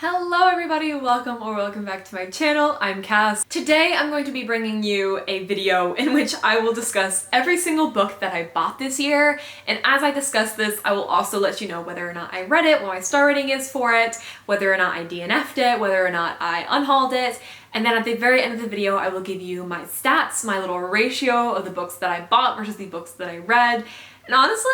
Hello everybody, welcome back to my channel. I'm Cass. Today I'm going to be bringing you a video in which I will discuss every single book that I bought this year, and as I discuss this I will also let you know whether or not I read it, what my star rating is for it, whether or not I DNF'd it, whether or not I unhauled it, and then at the very end of the video I will give you my stats, my little ratio of the books that I bought versus the books that I read, and honestly,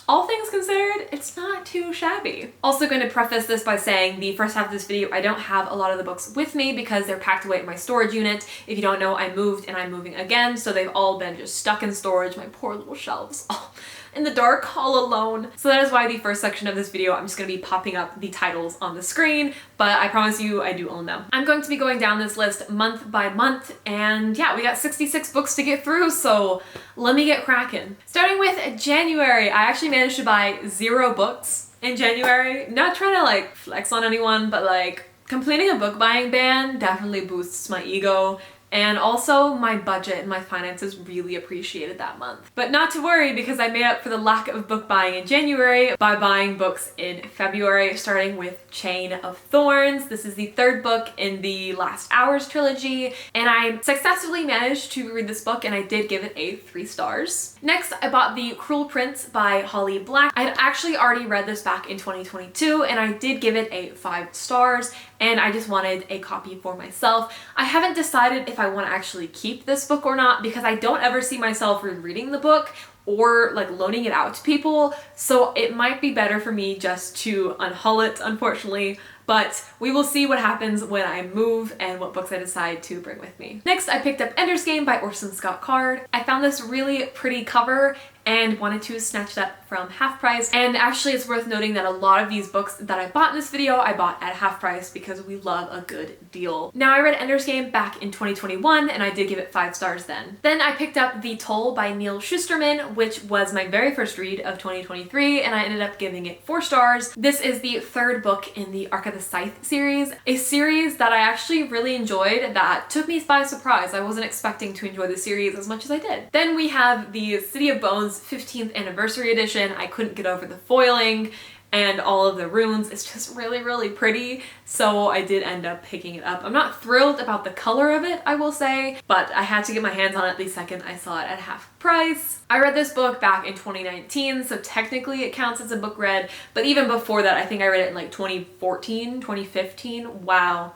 all things considered, it's not too shabby. Also going to preface this by saying the first half of this video, I don't have a lot of the books with me because they're packed away in my storage unit. If you don't know, I moved and I'm moving again, so they've all been just stuck in storage, my poor little shelves. Oh, in the dark, all alone. So that is why the first section of this video, I'm just going to be popping up the titles on the screen, but I promise you I do own them. I'm going to be going down this list month by month, and yeah, we got 66 books to get through, so let me get cracking. Starting with January, I actually managed to buy 0 books in January. Not trying to like flex on anyone, but like completing a book buying ban definitely boosts my ego. And also my budget and my finances really appreciated that month. But not to worry, because I made up for the lack of book buying in January by buying books in February, starting with Chain of Thorns. This is the 3rd book in the Last Hours trilogy, and I successfully managed to read this book and I did give it a 3 stars. Next, I bought The Cruel Prince by Holly Black. I had actually already read this back in 2022 and I did give it a 5 stars, and I just wanted a copy for myself. I haven't decided if I want to actually keep this book or not because I don't ever see myself rereading the book or like loaning it out to people, so it might be better for me just to unhaul it, unfortunately. But we will see what happens when I move and what books I decide to bring with me. Next, I picked up Ender's Game by Orson Scott Card. I found this really pretty cover and wanted to snatch that from half price. And actually it's worth noting that a lot of these books that I bought in this video, I bought at half price because we love a good deal. Now, I read Ender's Game back in 2021 and I did give it 5 stars then. Then I picked up The Toll by Neil Shusterman, which was my very first read of 2023, and I ended up giving it 4 stars. This is the 3rd book in the Arc of the Scythe series, a series that I actually really enjoyed that took me by surprise. I wasn't expecting to enjoy the series as much as I did. Then we have the City of Bones 15th anniversary edition. I couldn't get over the foiling and all of the runes. It's just really pretty, so I did end up picking it up. I'm not thrilled about the color of it, I will say, but I had to get my hands on it the second I saw it at half price. I read this book back in 2019, so technically it counts as a book read, but even before that, I think I read it in like 2014, 2015. Wow,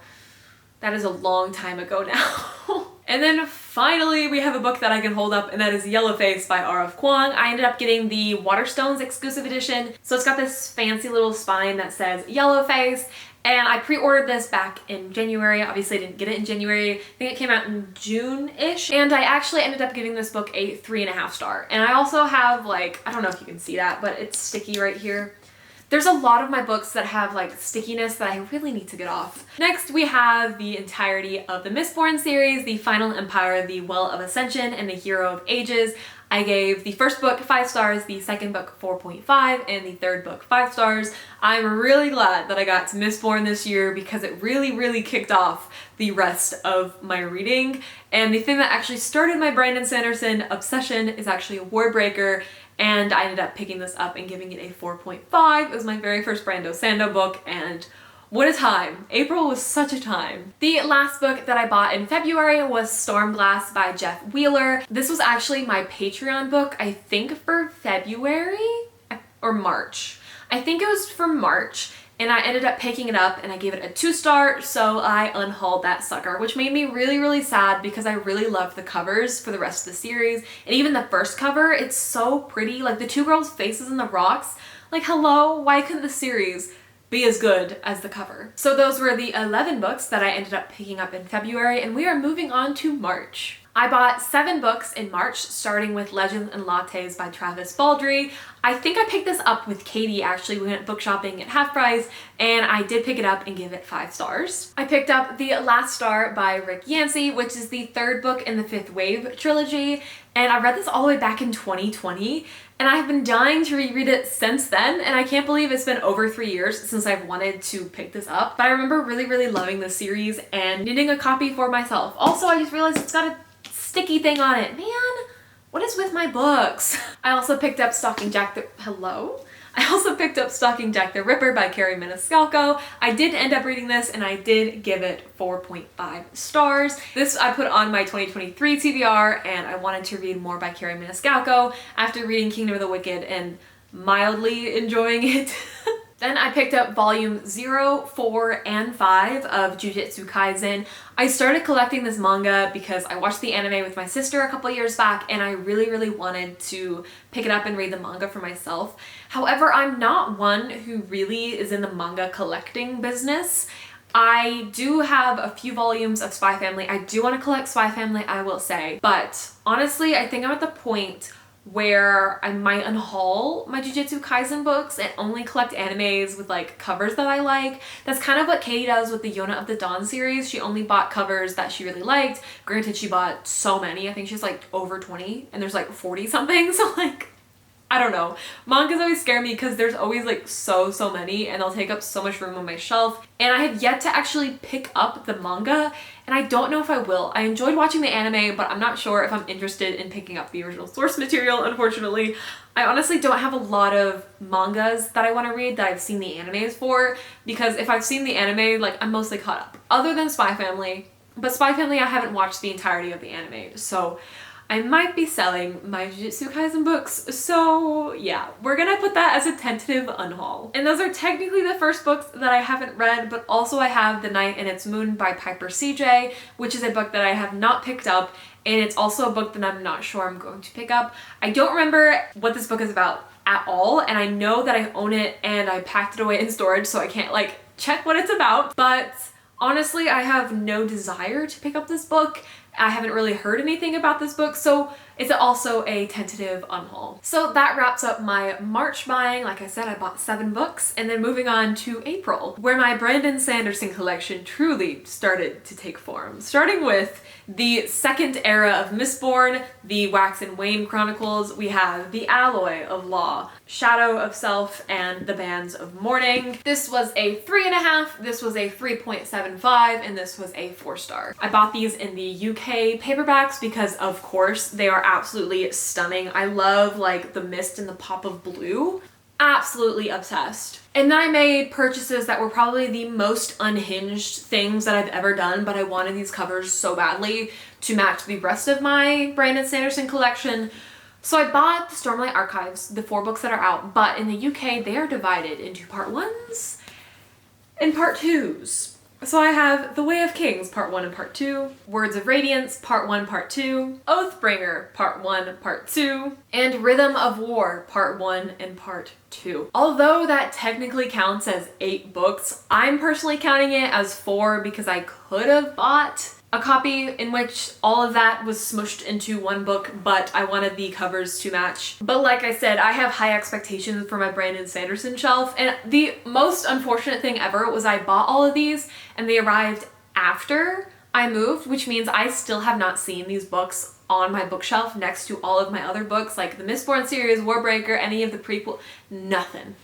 that is a long time ago now. And then finally we have a book that I can hold up, and that is Yellowface by R.F. Kuang. I ended up getting the Waterstones exclusive edition, so it's got this fancy little spine that says Yellowface, and I pre-ordered this back in January. Obviously I didn't get it in January. I think it came out in June-ish, and I actually ended up giving this book a 3.5 star. And I also have, like, I don't know if you can see that, but it's sticky right here. There's a lot of my books that have like stickiness that I really need to get off. Next, we have the entirety of the Mistborn series, The Final Empire, The Well of Ascension, and The Hero of Ages. I gave the first book 5 stars, the second book 4.5, and the third book 5 stars. I'm really glad that I got to Mistborn this year because it really kicked off the rest of my reading. And the thing that actually started my Brandon Sanderson obsession is actually a Warbreaker, and I ended up picking this up and giving it a 4.5. It was my very first Brando Sando book, and what a time. April was such a time. The last book that I bought in February was Stormblast by Jeff Wheeler. This was actually my Patreon book, I think for February or March. I think it was for March, and I ended up picking it up and I gave it a 2 star, so I unhauled that sucker, which made me really sad because I really loved the covers for the rest of the series. And even the first cover, it's so pretty. Like the 2 girls' faces in the rocks. Like, hello, why couldn't the series be as good as the cover? So those were the 11 books that I ended up picking up in February, and we are moving on to March. I bought 7 books in March, starting with Legends and Lattes by Travis Baldree. I think I picked this up with Katie, actually. We went book shopping at half price, and I did pick it up and give it 5 stars. I picked up The Last Star by Rick Yancey, which is the 3rd book in the 5th Wave trilogy, and I read this all the way back in 2020, and I've been dying to reread it since then, and I can't believe it's been over 3 years since I've wanted to pick this up. But I remember really loving this series and needing a copy for myself. Also, I just realized it's got a sticky thing on it. Man, what is with my books? I also picked up Stalking Jack the... Hello? I also picked up Stalking Jack the Ripper by Carrie Maniscalco. I did end up reading this and I did give it 4.5 stars. This I put on my 2023 TBR and I wanted to read more by Carrie Maniscalco after reading Kingdom of the Wicked and mildly enjoying it. Then I picked up volume 0, 4, and 5 of Jujutsu Kaisen. I started collecting this manga because I watched the anime with my sister a couple years back and I really wanted to pick it up and read the manga for myself. However, I'm not one who really is in the manga collecting business. I do have a few volumes of Spy Family. I do want to collect Spy Family, I will say. But honestly, I think I'm at the point where I might unhaul my Jujutsu Kaisen books and only collect animes with like covers that I like. That's kind of what Katie does with the Yona of the Dawn series. She only bought covers that she really liked. Granted, she bought so many. I think she's like over 20 and there's like 40 something. So like, I don't know. Mangas always scare me because there's always like so many and they'll take up so much room on my shelf. And I have yet to actually pick up the manga and I don't know if I will. I enjoyed watching the anime, but I'm not sure if I'm interested in picking up the original source material, unfortunately. I honestly don't have a lot of mangas that I want to read that I've seen the animes for, because if I've seen the anime, like I'm mostly caught up. Other than Spy Family, but Spy Family I haven't watched the entirety of the anime, so I might be selling my Jujutsu Kaisen books, so yeah, we're gonna put that as a tentative unhaul. And those are technically the first books that I haven't read, but also I have The Night and Its Moon by Piper CJ, which is a book that I have not picked up, and it's also a book that I'm not sure I'm going to pick up. I don't remember what this book is about at all, and I know that I own it and I packed it away in storage, so I can't like check what it's about, but honestly, I have no desire to pick up this book. I haven't really heard anything about this book, so it's also a tentative unhaul. So that wraps up my March buying. Like I said, I bought 7 books, and then moving on to April, where my Brandon Sanderson collection truly started to take form. Starting with the second era of Mistborn, the Wax and Wayne Chronicles, we have The Alloy of Law, Shadow of Self, and The Bands of Mourning. This was a 3.5, this was a 3.75, and this was a 4-star. I bought these in the UK paperbacks because of course they are absolutely stunning. I love like the mist and the pop of blue. Absolutely obsessed. And then I made purchases that were probably the most unhinged things that I've ever done, but I wanted these covers so badly to match the rest of my Brandon Sanderson collection. So I bought the Stormlight Archives, the 4 books that are out, but in the UK they are divided into part 1s and part 2s. So I have The Way of Kings, part 1 and part 2, Words of Radiance, part 1, part 2, Oathbringer, part 1, part 2, and Rhythm of War, part 1 and part 2. Although that technically counts as 8 books, I'm personally counting it as 4 because I could have bought a copy in which all of that was smushed into one book, but I wanted the covers to match. But like I said, I have high expectations for my Brandon Sanderson shelf, and the most unfortunate thing ever was I bought all of these and they arrived after I moved, which means I still have not seen these books on my bookshelf next to all of my other books, like the Mistborn series, Warbreaker, any of the prequel, nothing.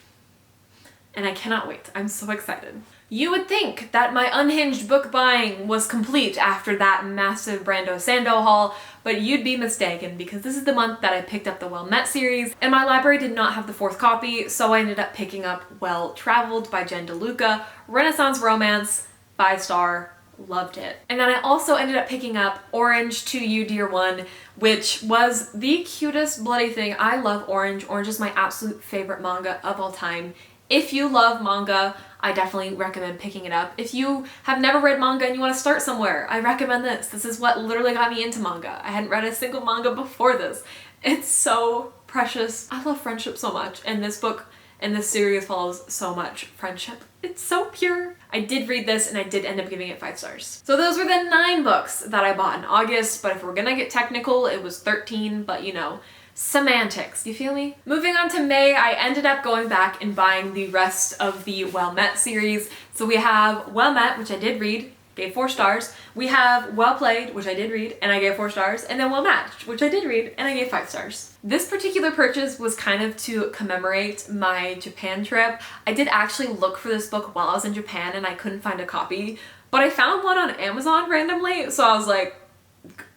And I cannot wait. I'm so excited. You would think that my unhinged book buying was complete after that massive Brando Sando haul, but you'd be mistaken because this is the month that I picked up the Well Met series and my library did not have the 4th copy, so I ended up picking up Well Traveled by Jen DeLuca, Renaissance Romance, 5-star, loved it. And then I also ended up picking up Orange to You Dear One, which was the cutest bloody thing. I love Orange. Orange is my absolute favorite manga of all time. If you love manga, I definitely recommend picking it up. If you have never read manga and you want to start somewhere, I recommend this. This is what literally got me into manga. I hadn't read a single manga before this. It's so precious. I love friendship so much, and this book and this series follows so much friendship. It's so pure. I did read this and I did end up giving it 5 stars. So those were the 9 books that I bought in August, but if we're gonna get technical, it was 13, but you know, semantics, you feel me? Moving on to May, I ended up going back and buying the rest of the Well Met series. So we have Well Met, which I did read, gave 4 stars. We have Well Played, which I did read, and I gave 4 stars. And then Well Matched, which I did read, and I gave 5 stars. This particular purchase was kind of to commemorate my Japan trip. I did actually look for this book while I was in Japan and I couldn't find a copy, but I found one on Amazon randomly, so I was like,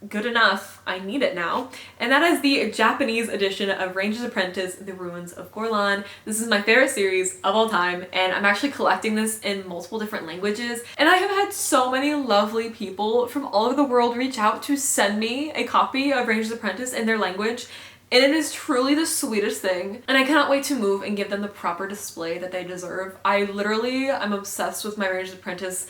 good enough. I need it now. And that is the Japanese edition of Ranger's Apprentice, The Ruins of Gorlan. This is my favorite series of all time, and I'm actually collecting this in multiple different languages. And I have had so many lovely people from all over the world reach out to send me a copy of Ranger's Apprentice in their language. And it is truly the sweetest thing. And I cannot wait to move and give them the proper display that they deserve. I'm obsessed with my Ranger's Apprentice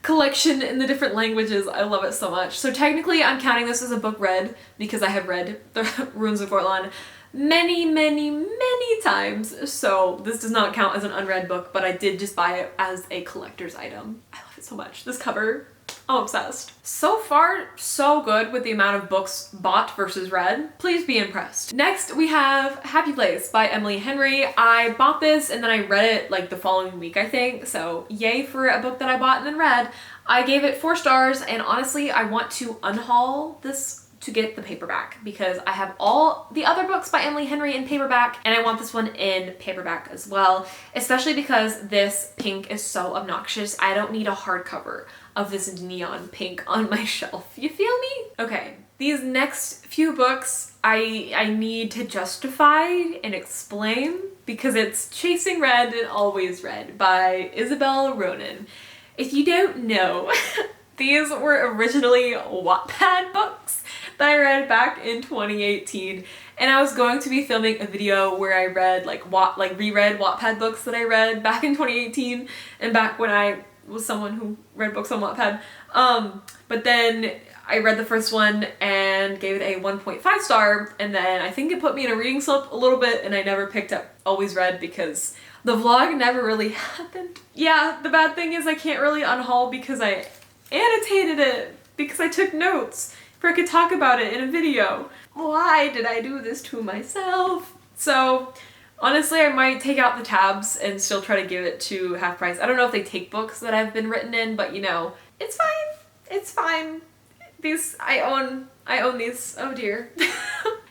collection in the different languages. I love it so much. So technically I'm counting this as a book read because I have read The Ruins of Gorlan many, many, many times. So this does not count as an unread book, but I did just buy it as a collector's item. I love it so much. This cover, I'm obsessed. So far, so good with the amount of books bought versus read. Please be impressed. Next, we have Happy Place by Emily Henry. I bought this and then I read it like the following week, I think. So yay for a book that I bought and then read. I gave it 4 stars, and honestly, I want to unhaul this to get the paperback because I have all the other books by Emily Henry in paperback, and I want this one in paperback as well, especially because this pink is so obnoxious. I don't need a hardcover of this neon pink on my shelf. You feel me? Okay, these next few books I need to justify and explain because it's Chasing Red and Always Red by Isabel Ronan. If you don't know, these were originally Wattpad books that I read back in 2018, and I was going to be filming a video where I read reread Wattpad books that I read back in 2018 and back when I was someone who read books on Wattpad. But then I read the first one and gave it a 1.5 star, and then I think it put me in a reading slump a little bit and I never picked up Always Red because the vlog never really happened. Yeah, the bad thing is I can't really unhaul because I annotated it because I took notes for I could talk about it in a video. Why did I do this to myself? So honestly, I might take out the tabs and still try to give it to half price. I don't know if they take books that have been written in, but you know, it's fine. It's fine. These, I own these, oh dear.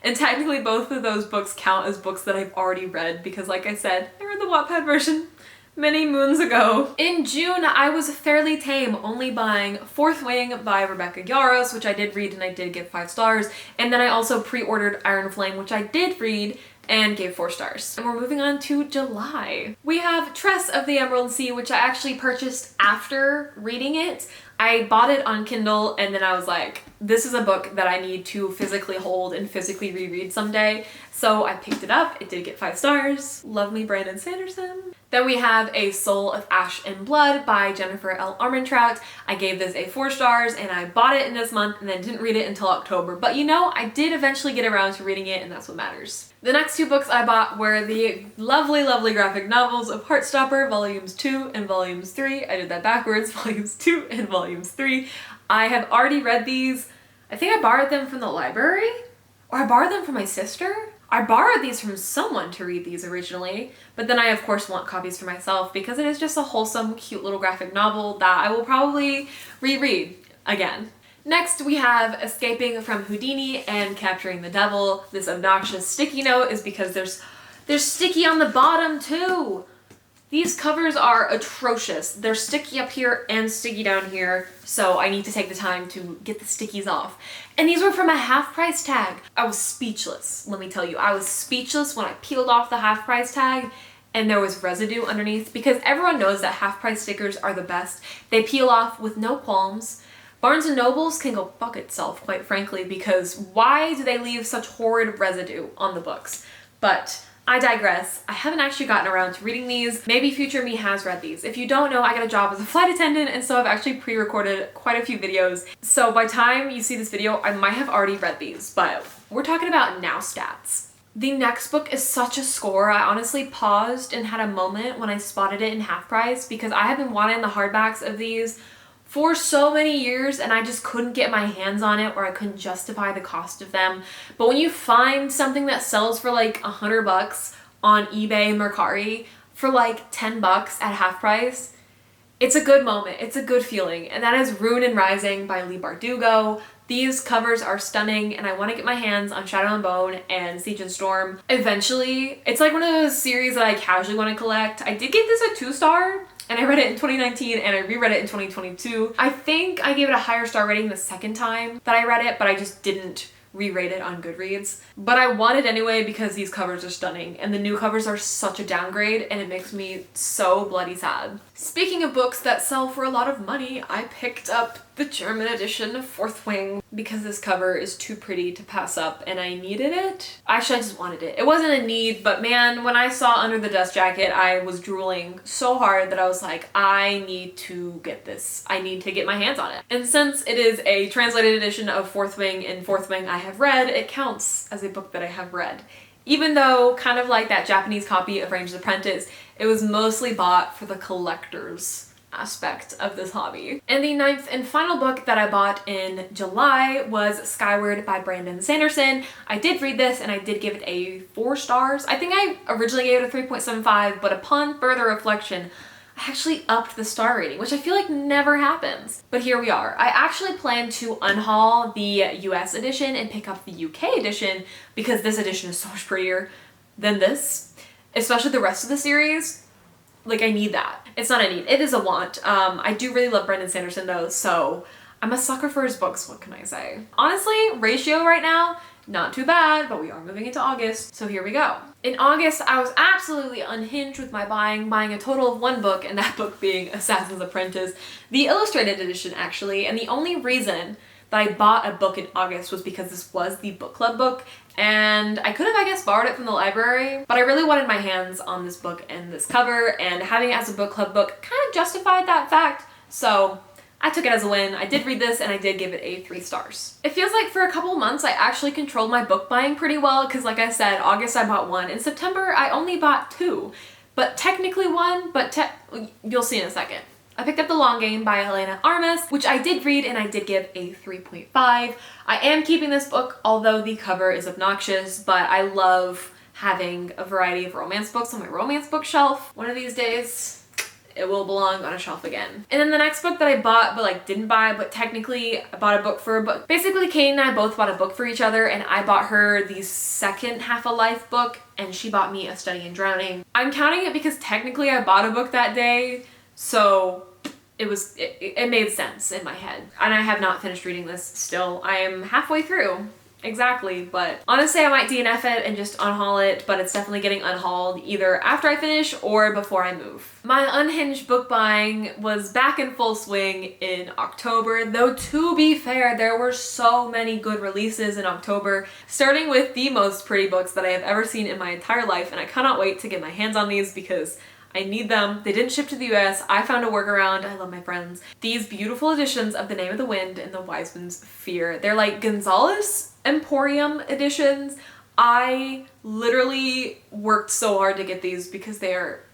And technically both of those books count as books that I've already read because like I said, I read the Wattpad version many moons ago. In June, I was fairly tame, only buying Fourth Wing by Rebecca Yarros, which I did read and I did give 5 stars. And then I also pre-ordered Iron Flame, which I did read and gave 4 stars. And we're moving on to July. We have Tress of the Emerald Sea, which I actually purchased after reading it. I bought it on Kindle and then I was like, this is a book that I need to physically hold and physically reread someday. So I picked it up. It did get 5 stars. Love me, Brandon Sanderson. Then we have A Soul of Ash and Blood by Jennifer L. Armentrout. I gave this a 4 stars and I bought it in this month and then didn't read it until October. But you know, I did eventually get around to reading it and that's what matters. The next 2 books I bought were the lovely, lovely graphic novels of Heartstopper, Volumes 2 and Volumes 3. I did that backwards, Volumes 2 and Volumes 3. I have already read these. I think I borrowed them from the library, or I borrowed them from my sister. I borrowed these from someone to read these originally, but then I of course want copies for myself because it is just a wholesome, cute little graphic novel that I will probably reread again. Next, we have Escaping from Houdini and Capturing the Devil. This obnoxious sticky note is because there's sticky on the bottom too. These covers are atrocious. They're sticky up here and sticky down here, so I need to take the time to get the stickies off. And these were from a half price tag. I was speechless, let me tell you. I was speechless when I peeled off the half price tag and there was residue underneath because everyone knows that half price stickers are the best. They peel off with no qualms. Barnes & Nobles can go fuck itself, quite frankly, because why do they leave such horrid residue on the books? But I digress. I haven't actually gotten around to reading these. Maybe future me has read these. If you don't know, I got a job as a flight attendant and so I've actually pre-recorded quite a few videos. So by the time you see this video, I might have already read these, but we're talking about now stats. The next book is such a score. I honestly paused and had a moment when I spotted it in half price because I have been wanting the hardbacks of these for so many years and I just couldn't get my hands on it or I couldn't justify the cost of them. But when you find something that sells for like $100 on eBay, Mercari for like $10 at half price, it's a good moment. It's a good feeling. And that is Rune and Rising by Leigh Bardugo. These covers are stunning and I want to get my hands on Shadow and Bone and Siege and Storm eventually. It's like one of those series that I casually want to collect. I did give this a 2 star and I read it in 2019 and I reread it in 2022. I think I gave it a higher star rating the second time that I read it, but I just didn't re-rate it on Goodreads. But I want it anyway because these covers are stunning and the new covers are such a downgrade and it makes me so bloody sad. Speaking of books that sell for a lot of money, I picked up the German edition of Fourth Wing because this cover is too pretty to pass up and I needed it. Actually, I just wanted it. It wasn't a need, but man, when I saw Under the Dust Jacket, I was drooling so hard that I was like, I need to get this. I need to get my hands on it. And since it is a translated edition of Fourth Wing and Fourth Wing I have read, it counts as a book that I have read. Even though, kind of like that Japanese copy of Ranger's Apprentice, it was mostly bought for the collector's aspect of this hobby. And the ninth and final book that I bought in July was Skyward by Brandon Sanderson. I did read this and I did give it a 4 stars. I think I originally gave it a 3.75, but upon further reflection, I actually upped the star rating, which I feel like never happens. But here we are. I actually plan to unhaul the US edition and pick up the UK edition because this edition is so much prettier than this, especially the rest of the series. Like, I need that. It's not a need, it is a want. I do really love Brandon Sanderson though, so I'm a sucker for his books, what can I say? Honestly, ratio right now, not too bad, but we are moving into August, so here we go. In August, I was absolutely unhinged with my buying a total of 1 book, and that book being Assassin's Apprentice, the illustrated edition actually, and the only reason that I bought a book in August was because this was the book club book, and I could have, I guess, borrowed it from the library, but I really wanted my hands on this book and this cover, and having it as a book club book kind of justified that fact, so I took it as a win. I did read this and I did give it a 3 stars. It feels like for a couple months I actually controlled my book buying pretty well because, like I said, August I bought 1. In September I only bought 2, but technically 1, but you'll see in a second. I picked up The Long Game by Helena Armas, which I did read and I did give a 3.5. I am keeping this book, although the cover is obnoxious, but I love having a variety of romance books on my romance bookshelf. One of these days, it will belong on a shelf again. And then the next book that I bought, but like didn't buy, but technically I bought a book for a book. Basically, Kate and I both bought a book for each other, and I bought her the second Half a Life book, and she bought me A Study in Drowning. I'm counting it because technically I bought a book that day, so it made sense in my head. And I have not finished reading this still. I am halfway through. Exactly, but honestly I might DNF it and just unhaul it, but it's definitely getting unhauled either after I finish or before I move. My unhinged book buying was back in full swing in October, though to be fair, there were so many good releases in October, starting with the most pretty books that I have ever seen in my entire life, and I cannot wait to get my hands on these because I need them. They didn't ship to the US. I found a workaround. I love my friends. These beautiful editions of The Name of the Wind and The Wise Man's Fear. They're like Gonzalez Emporium editions. I literally worked so hard to get these because they are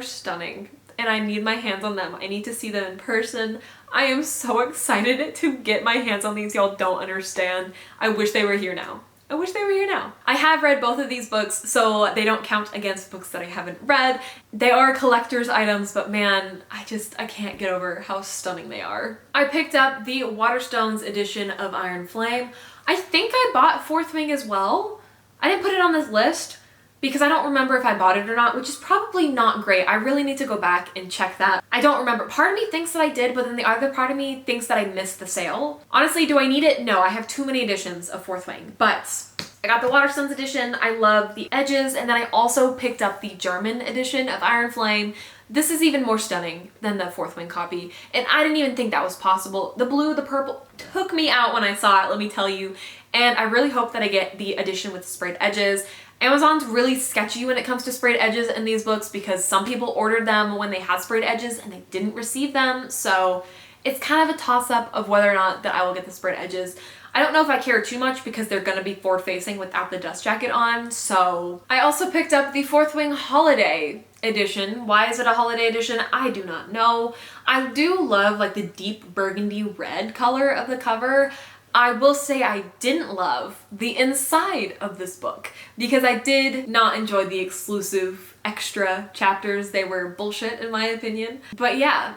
stunning and I need my hands on them. I need to see them in person. I am so excited to get my hands on these. Y'all don't understand. I wish they were here now. I wish they were here now. I have read both of these books, so they don't count against books that I haven't read. They are collector's items, but man, I can't get over how stunning they are. I picked up the Waterstones edition of Iron Flame. I think I bought Fourth Wing as well. I didn't put it on this list because I don't remember if I bought it or not, which is probably not great. I really need to go back and check that. I don't remember. Part of me thinks that I did, but then the other part of me thinks that I missed the sale. Honestly, do I need it? No, I have too many editions of Fourth Wing, but I got the Waterstones edition. I love the edges, and then I also picked up the German edition of Iron Flame. This is even more stunning than the Fourth Wing copy, and I didn't even think that was possible. The blue, the purple took me out when I saw it, let me tell you, and I really hope that I get the edition with sprayed edges. Amazon's really sketchy when it comes to sprayed edges in these books because some people ordered them when they had sprayed edges and they didn't receive them, so it's kind of a toss-up of whether or not that I will get the sprayed edges. I don't know if I care too much because they're gonna be forward-facing without the dust jacket on, so. I also picked up the Fourth Wing Holiday edition. Why is it a holiday edition? I do not know. I do love like the deep burgundy red color of the cover. I will say I didn't love the inside of this book because I did not enjoy the exclusive extra chapters. They were bullshit in my opinion. But yeah,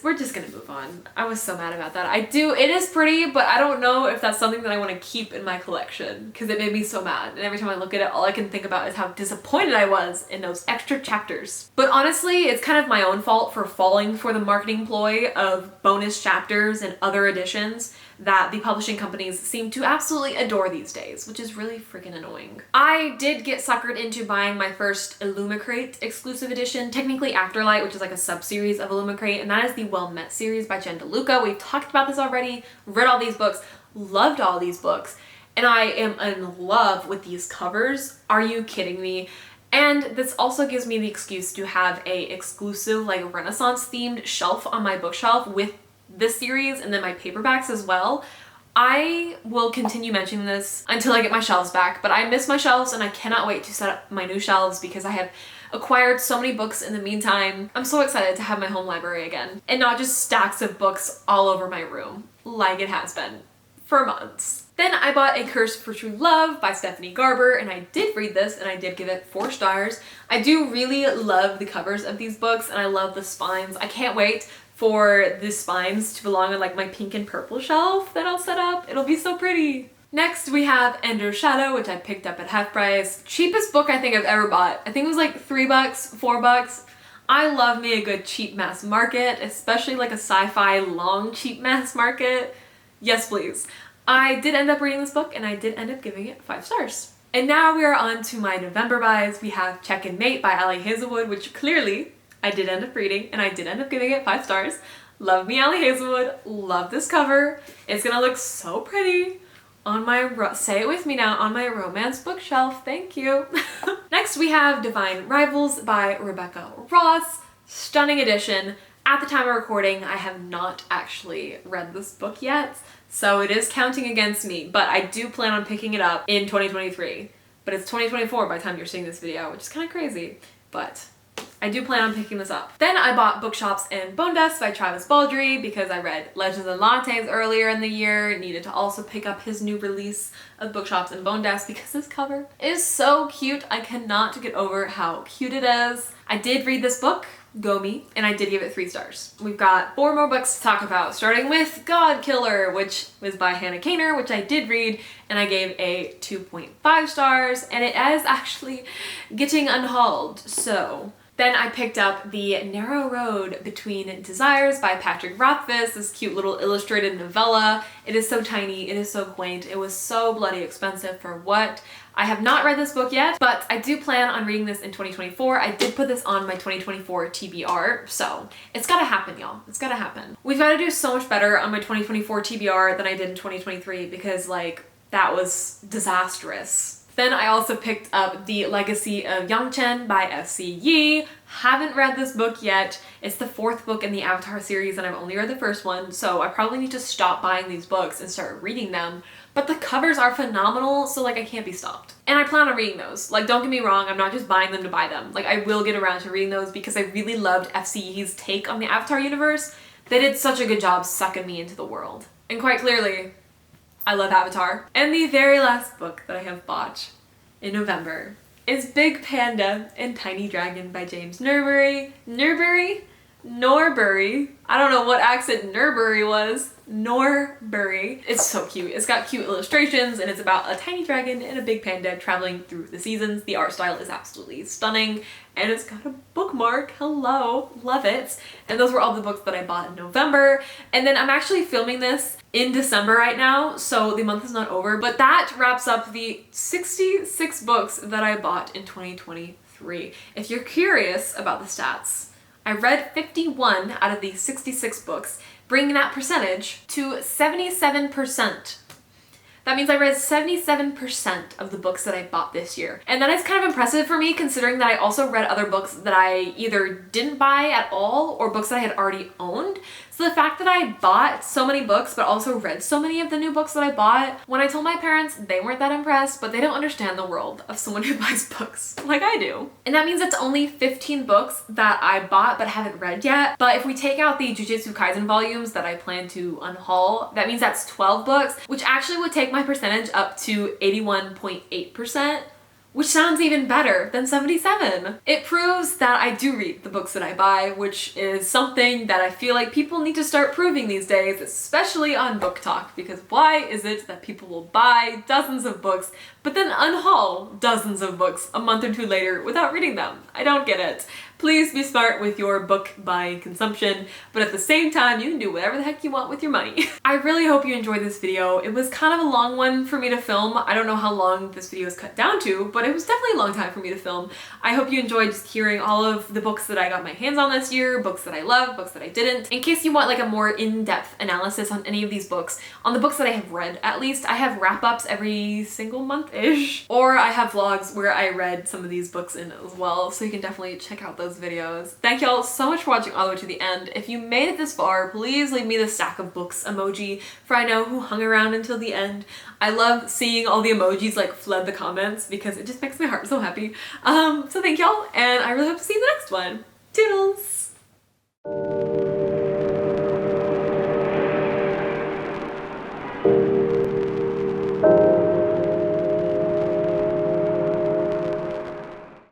we're just gonna move on. I was so mad about that. It is pretty, but I don't know if that's something that I want to keep in my collection because it made me so mad. And every time I look at it, all I can think about is how disappointed I was in those extra chapters. But honestly, it's kind of my own fault for falling for the marketing ploy of bonus chapters and other editions that the publishing companies seem to absolutely adore these days, which is really freaking annoying. I did get suckered into buying my first Illumicrate exclusive edition, technically Afterlight, which is like a sub-series of Illumicrate, and that is the Well Met series by Jen DeLuca. We've talked about this already, read all these books, loved all these books, and I am in love with these covers. Are you kidding me? And this also gives me the excuse to have a exclusive like Renaissance themed shelf on my bookshelf with this series and then my paperbacks as well. I will continue mentioning this until I get my shelves back, but I miss my shelves and I cannot wait to set up my new shelves because I have acquired so many books in the meantime. I'm so excited to have my home library again and not just stacks of books all over my room like it has been for months. Then I bought A Curse for True Love by Stephanie Garber, and I did read this and I did give it 4 stars. I do really love the covers of these books and I love the spines. I can't wait for the spines to belong on like my pink and purple shelf that I'll set up. It'll be so pretty. Next we have Ender's Shadow, which I picked up at half price. Cheapest book I think I've ever bought. I think it was like $3, $4. I love me a good cheap mass market, especially like a sci-fi long cheap mass market. Yes, please. I did end up reading this book and I did end up giving it 5 stars. And now we are on to my November buys. We have Check and Mate by Ali Hazelwood, which clearly I did end up reading and I did end up giving it 5 stars. Love me Ali Hazelwood, love this cover. It's gonna look so pretty on my, say it with me now, on my romance bookshelf, thank you. Next we have Divine Rivals by Rebecca Ross, stunning edition. At the time of recording, I have not actually read this book yet, so it is counting against me, but I do plan on picking it up in 2023. But it's 2024 by the time you're seeing this video, which is kind of crazy, but I do plan on picking this up. Then I bought Bookshops and Bone Dust by Travis Baldree because I read Legends and Lattes earlier in the year. Needed to also pick up his new release of Bookshops and Bone Dust because this cover is so cute. I cannot get over how cute it is. I did read this book, Go Me, and I did give it 3 stars. We've got 4 more books to talk about, starting with God Killer, which was by Hannah Kaner, which I did read, and I gave a 2.5 stars, and it is actually getting unhauled, so. Then I picked up The Narrow Road Between Desires by Patrick Rothfuss, this cute little illustrated novella. It is so tiny, it is so quaint, it was so bloody expensive for what. I have not read this book yet, but I do plan on reading this in 2024. I did put this on my 2024 TBR, so it's gotta happen, y'all. It's gotta happen. We've gotta do so much better on my 2024 TBR than I did in 2023 because, like, that was disastrous. Then I also picked up The Legacy of Yang Chen by F.C. Yee. Haven't read this book yet. It's the 4th book in the Avatar series and I've only read the first one, so I probably need to stop buying these books and start reading them. But the covers are phenomenal, so like I can't be stopped. And I plan on reading those. Like, don't get me wrong, I'm not just buying them to buy them. Like, I will get around to reading those because I really loved F.C. Yee's take on the Avatar universe. They did such a good job sucking me into the world. And quite clearly, I love Avatar. And the very last book that I have bought in November is Big Panda and Tiny Dragon by James Norbury. Norbury. I don't know what accent Norbury was. Norbury. It's so cute. It's got cute illustrations and it's about a tiny dragon and a big panda traveling through the seasons. The art style is absolutely stunning and it's got a bookmark. Hello. Love it. And those were all the books that I bought in November. And then I'm actually filming this in December right now, so the month is not over, but that wraps up the 66 books that I bought in 2023. If you're curious about the stats, I read 51 out of the 66 books, bringing that percentage to 77%. That means I read 77% of the books that I bought this year. And that is kind of impressive for me considering that I also read other books that I either didn't buy at all or books that I had already owned. So the fact that I bought so many books but also read so many of the new books that I bought, when I told my parents, they weren't that impressed, but they don't understand the world of someone who buys books like I do. And that means it's only 15 books that I bought but haven't read yet. But if we take out the Jujutsu Kaisen volumes that I plan to unhaul, that means that's 12 books, which actually would take my percentage up to 81.8%, which sounds even better than 77. It proves that I do read the books that I buy, which is something that I feel like people need to start proving these days, especially on Book Talk, because why is it that people will buy dozens of books but then unhaul dozens of books a month or two later without reading them? I don't get it. Please be smart with your book buying consumption, but at the same time, you can do whatever the heck you want with your money. I really hope you enjoyed this video. It was kind of a long one for me to film. I don't know how long this video is cut down to, but it was definitely a long time for me to film. I hope you enjoyed just hearing all of the books that I got my hands on this year, books that I love, books that I didn't. In case you want like a more in-depth analysis on any of these books, on the books that I have read at least, I have wrap-ups every single month-ish, or I have vlogs where I read some of these books in as well, so you can definitely check out those videos. Thank y'all so much for watching all the way to the end. If you made it this far, please leave me the stack of books emoji for I know who hung around until the end. I love seeing all the emojis like flood the comments because it just makes my heart so happy. So thank y'all, and I really hope to see you in the next one. Toodles!